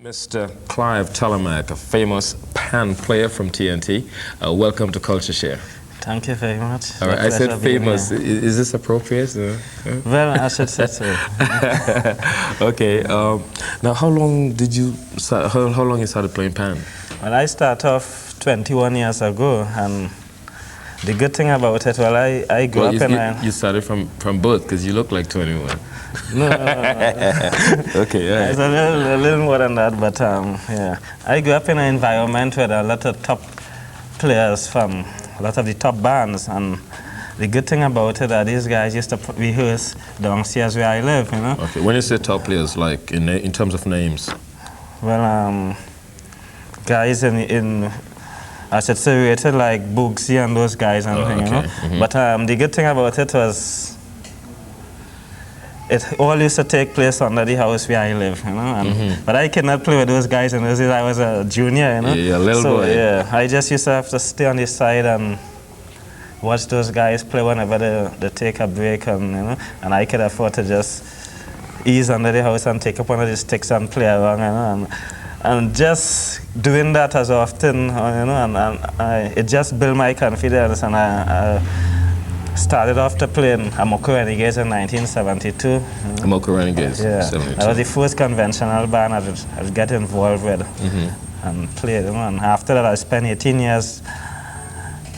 Mr. Clive Telemaque, a famous pan player from TNT. Welcome to CultureShare. Thank you very much. All right, I said famous. Is this appropriate? Well, I should say so. Okay. Now, how long did you start? How long you started playing pan? Well, I started off 21 years ago, and the good thing about it, well, I grew up in. You started from birth because you look like 21. No. Okay, yeah. It's a little more than that, but yeah. I grew up in an environment with a lot of top players from a lot of the top bands, and the good thing about it that these guys used to rehearse downstairs where I live, you know. Okay, when you say top players, like in terms of names? Well, guys in I should say rated like Boogsy and those guys and things, you know. Mm-hmm. But the good thing about it was it all used to take place under the house where I live, you know. And, but I cannot play with those guys, and those days I was a junior, you know. Yeah, little so, boy. Yeah, I just used to have to stay on the side and watch those guys play whenever they take a break, and you know. And I could afford to just ease under the house and take up one of the sticks and play around, you know. And just doing that as often, you know, and it just built my confidence, and I started off to playing Amoko Renegades in 1972. Amoko Renegades, yeah. 72. That was the first conventional band I would get involved with and played. You know, and after that, I spent 18 years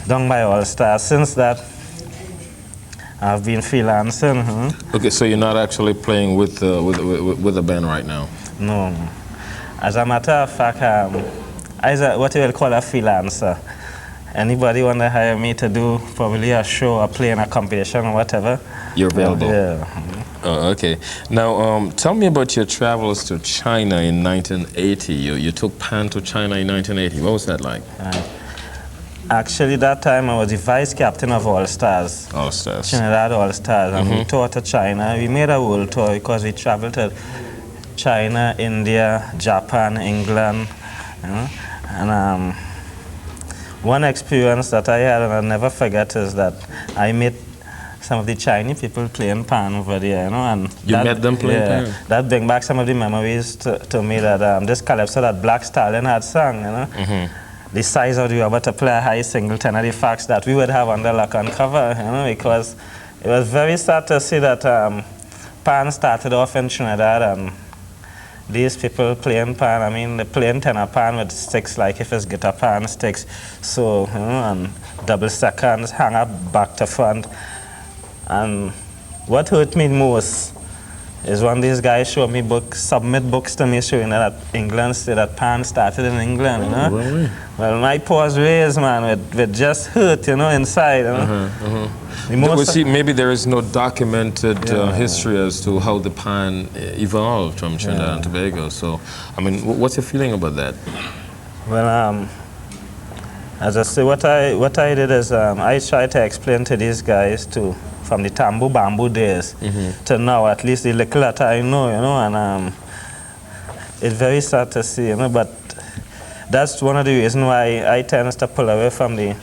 down by All Stars. Since that, I've been freelancing. Okay, so you're not actually playing with a band right now? No. As a matter of fact, I'm what you will call a freelancer. Anybody want to hire me to do probably a show or play in a competition or whatever? You're available? Yeah. Oh, okay. Now, tell me about your travels to China in 1980. You took pan to China in 1980. What was that like? Actually, that time I was the vice captain of All Stars. All Stars. Trinidad All Stars. And we toured to China. We made a world tour because we traveled to China, India, Japan, England, you know? And one experience that I had and I'll never forget is that I met some of the Chinese people playing pan over there, you know. And you met them playing pan? That brings back some of the memories to me that this calypso that Black Stallion had sung, you know. The size of the rubber to play a high singleton, and the facts that we would have under lock and cover, you know, because it was very sad to see that pan started off in Trinidad, and these people playing pan, I mean, they're playing tenor pan with sticks, like if it's guitar pan sticks, so, you know, and double seconds, hang up back to front. And what hurt me most is when these guys show me books, submit books to me showing that England said that pan started in England, you know. Really? Well, my paws raised, man, with just hurt, you know, inside, you know. See, maybe there is no documented history as to how the pan evolved from Trinidad and Tobago. So, I mean, what's your feeling about that? Well, as I say, what I did is I tried to explain to these guys from the Tambu Bamboo days to now, at least the little that I know, you know, and it's very sad to see, you know, but that's one of the reasons why I tend to pull away from the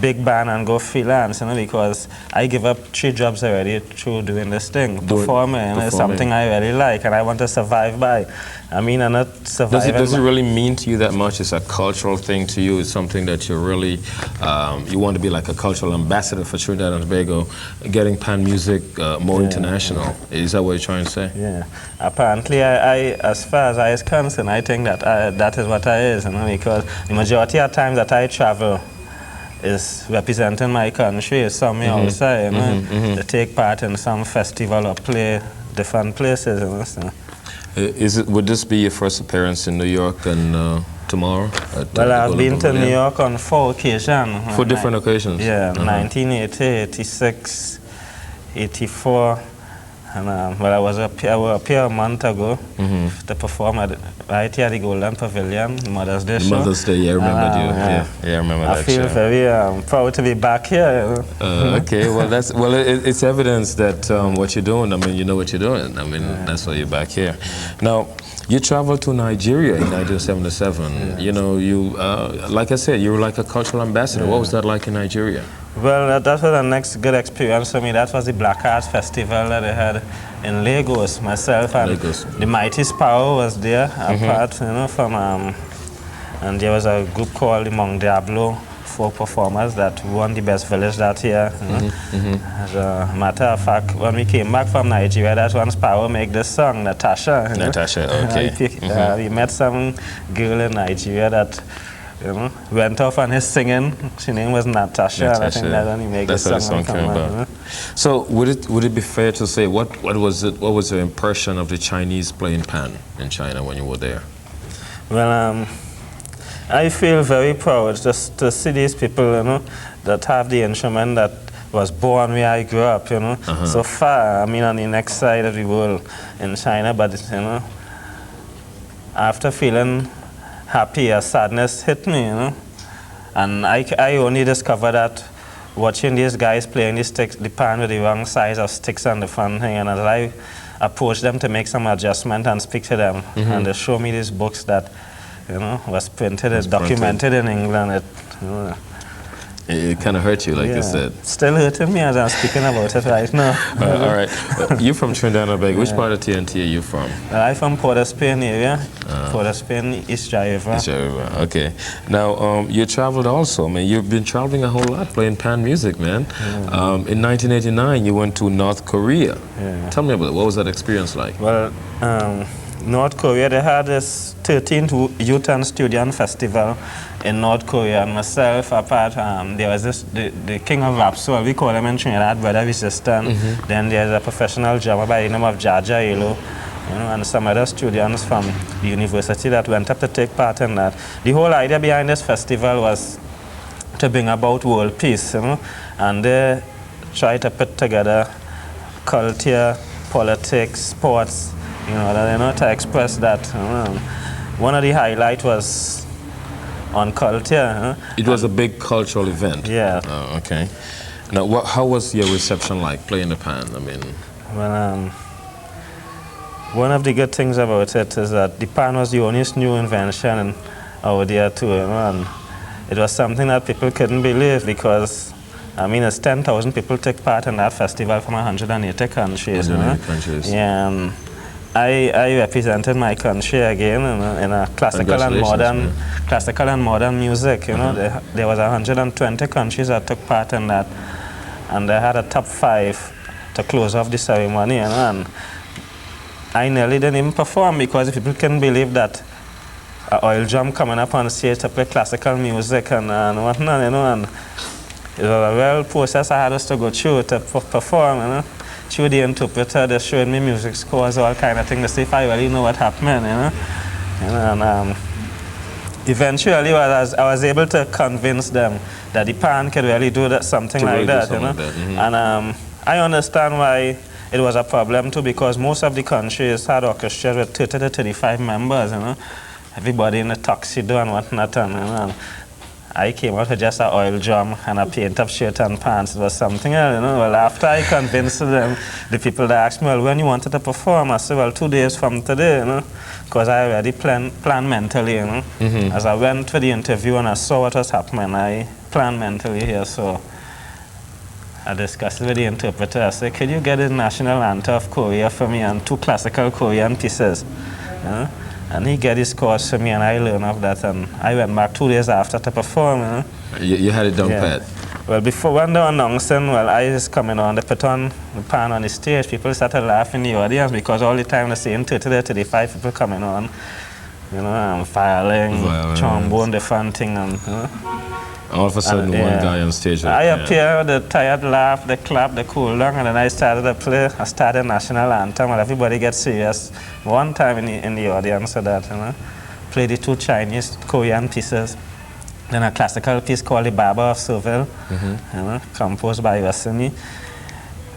big band and go freelance, you know, because I give up 3 jobs already through doing this thing, performing, and it's something I really like, and I want to survive by. I mean, I'm not surviving. Does it really mean to you that much? It's a cultural thing to you. It's something that you're really, you want to be like a cultural ambassador for Trinidad and Tobago, getting pan music more international. Is that what you're trying to say? Yeah. Apparently, I as far as I is concerned, I think that that is what I is, you know, because the majority of times that I travel is representing my country somewhere outside, you know, to take part in some festival or play different places, you know. So. Would this be your first appearance in New York and tomorrow? Well, I've been to New York on 4 occasions. 4 different occasions? Yeah, 1980, 86, 84. And well, I was up here a month ago to perform right here at the Golden Pavilion, Mother's Day show. Mother's Day, yeah, I remember you. Yeah, I remember that. I feel very proud to be back here. Okay, well, it's evidence that what you're doing, I mean, you know what you're doing. I mean, that's why you're back here. Now, You traveled to Nigeria in 1977. Yeah. You know, you, like I said, you were like a cultural ambassador. Yeah. What was that like in Nigeria? Well, that was the next good experience for me. That was the Black Arts Festival that they had in Lagos. Myself and Lagos. the Mighty Sparrow was there, apart, you know, from, and there was a group called the Mong Diablo folk performers that won the best village that year. You know? As a matter of fact, when we came back from Nigeria, that's when Sparrow made this song, Natasha. You know? Natasha, okay. We met some girl in Nigeria that, you know, went off on his singing. Her name was Natasha. And I think that's when he made That's this what song. the song came about. You know? So would it be fair to say what was your impression of the Chinese playing pan in China when you were there? Well, I feel very proud just to see these people, you know, that have the instrument that was born where I grew up, you know. So far, I mean, on the next side of the world in China, but, you know, after feeling happy, a sadness hit me, you know. And I only discovered that watching these guys playing the pan with the wrong size of sticks and the fun thing, and as I approached them to make some adjustment and speak to them, and they show me these books that, you know, was printed and documented in England. You know, it kind of hurt you, like you said. Still hurting me as I'm speaking about it right now. All right. You're from Trinidad and Tobago. Which part of TNT are you from? I'm from Port of Spain area. Port of Spain, East Java. East Java, okay. Now, you traveled also, man. You've been traveling a whole lot playing pan music, man. In 1989, you went to North Korea. Tell me about it. What was that experience like? Well, North Korea, they had this 13th Youth and Student Festival in North Korea, and myself apart, there was this, the king of rap soul, we call him in Trinidad, Brother Resistant. Then there's a professional drummer by the name of Jaja Elo, you know, and some other students from the university that went up to take part in that. The whole idea behind this festival was to bring about world peace, you know, and they try to put together culture, politics, sports, you know, to express that. One of the highlights was on culture. It was a big cultural event. Yeah. Oh, okay. Now, how was your reception like playing the pan? I mean, well, one of the good things about it is that the pan was the only new invention out there too, you know, and it was something that people couldn't believe because, I mean, it's 10,000 people take part in that festival from 180 countries. 180 countries. Yeah. I represented my country again in a classical and modern music. You know, there was 120 countries that took part in that, and they had a top 5 to close off the ceremony. You know, and I nearly didn't even perform because people couldn't believe that an oil drum coming up on stage to play classical music and whatnot. You know, and it was a real process I had to go through to perform. You know. Through the interpreter, they showed me music scores, all kind of things, to see if I really know what happened, you know. And eventually, I was able to convince them that the pan could really do something like that, you know. And I understand why it was a problem too, because most of the countries had orchestras with 30 to 35 members, you know. Everybody in a tuxedo and whatnot, and, you know. I came out with just an oil drum and a paint-up shirt and pants. It was something else, you know. Well, after I convinced them, the people that asked me, well, when you wanted to perform? I said, well, 2 days from today, you know, because I already planned mentally, you know. As I went for the interview and I saw what was happening, I planned mentally here, so I discussed it with the interpreter. I said, could you get the national anthem of Korea for me and 2 classical Korean pieces? You know? And he get his scores for me, and I learned of that, and I went back 2 days after to perform, you know. You had it done pat? Well, before, when they were announcing, well, I was coming on, they put on the pan on the stage, people started laughing in the audience because all the time they're seeing 30 to 35 people coming on, you know, filing, trombone, the fun thing, and, you know. All of a sudden, one guy on stage. I appear, the tired laugh, the clap, the cool down, and then I started to play. I started national anthem, and everybody gets serious. One time in the audience, so that, you know, play the 2 Chinese Korean pieces. Then a classical piece called The Barber of Seville, you know, composed by Wassini.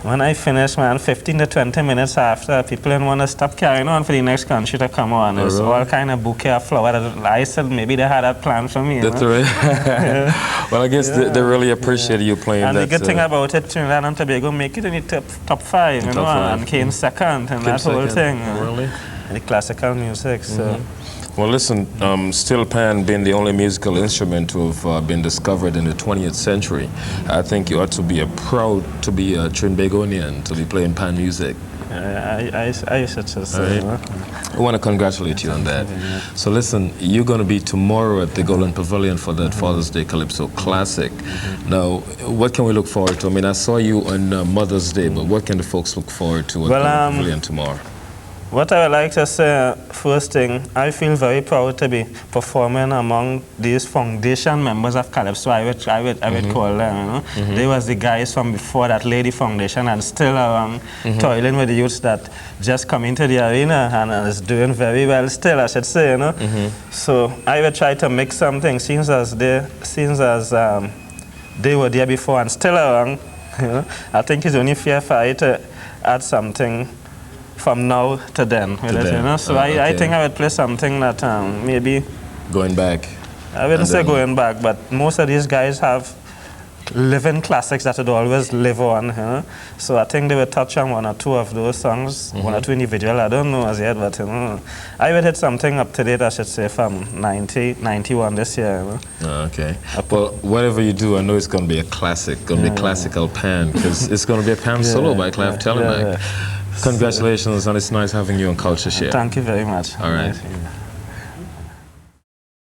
When I finished, man, 15 to 20 minutes after, people didn't want to stop carrying on for the next country to come on. It was all kind of bouquet of flowers. I said maybe they had that plan for me. That's right. Well, I guess they really appreciate you playing and that. And the good thing about it, Trinidad and Tobago make it in the top 5, you know, and came second in that whole thing. Really? the classical music. So. Well, listen, steel pan being the only musical instrument to have been discovered in the 20th century, I think you ought to be proud to be a Trinbagonian, to be playing pan music. I should just say. Right. I want to congratulate you on that. So listen, you're going to be tomorrow at the Golden Pavilion for that Father's Day Calypso Classic. Now, what can we look forward to? I mean, I saw you on Mother's Day, but what can the folks look forward to at the Golden Pavilion tomorrow? What I would like to say, first thing, I feel very proud to be performing among these foundation members of Calypso. I would call them, you know. They was the guys from before that Lady Foundation and still around toiling with the youths that just come into the arena and is doing very well still, I should say, you know. So I would try to make something since they were there before and still around, you know. I think it's only fair for I to add something from now to then, you know? So I think I would play something that maybe... Going back. I wouldn't say going back, but most of these guys have living classics that would always live on, you know? So I think they would touch on one or two of those songs, one or two individual, I don't know as yet, but you know, I would hit something up to date, I should say, from 91 this year, you know? Okay. Well, whatever you do, I know it's going to be a classic, going to be classical pan, because it's going to be a pan solo by CLIVE Telemaque. Congratulations, and it's nice having you on CultureShare. Thank you very much. All right.